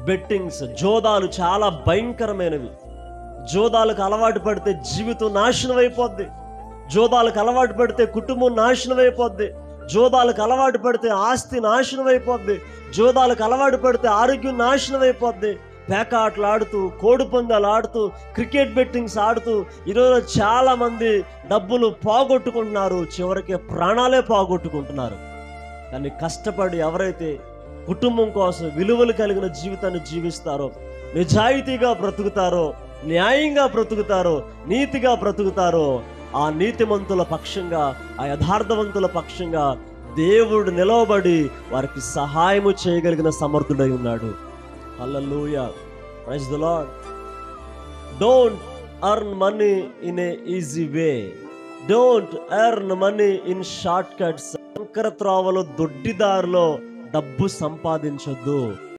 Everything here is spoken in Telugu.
బెట్టింగ్స్, జోదాలు చాలా భయంకరమైనవి. జోదాలకు అలవాటు పడితే జీవితం నాశనం అయిపోద్ది. జోదాలకు అలవాటు పడితే కుటుంబం నాశనం అయిపోద్ది. జోదాలకు అలవాటు పడితే ఆస్తి నాశనం అయిపోద్ది. జోదాలకు అలవాటు పడితే ఆరోగ్యం నాశనం అయిపోద్ది. పేకాటలు ఆడుతూ, కోడి పందాలు ఆడుతూ, క్రికెట్ బెట్టింగ్స్ ఆడుతూ ఈరోజు చాలా మంది డబ్బులు పోగొట్టుకుంటున్నారు, చివరికి ప్రాణాలే పోగొట్టుకుంటున్నారు. కానీ కష్టపడి ఎవరైతే కుటుంబం కోసం విలువలు కలిగిన జీవితాన్ని జీవిస్తారో, నిజాయితీగా బ్రతుకుతారో, న్యాయంగా బ్రతుకుతారో, నీతిగా బ్రతుకుతారో, ఆ నీతిమంతుల పక్షంగా, ఆ యథార్థవంతుల పక్షంగా దేవుడు నిలవబడి వారికి సహాయము చేయగలిగిన సమర్థుడై ఉన్నాడు. Hallelujah, praise the Lord. Don't earn money in a easy way. Don't earn money in shortcuts. సంకర త్రోవలో, దొడ్డిదారిలో డబ్బు సంపాదించొద్దు.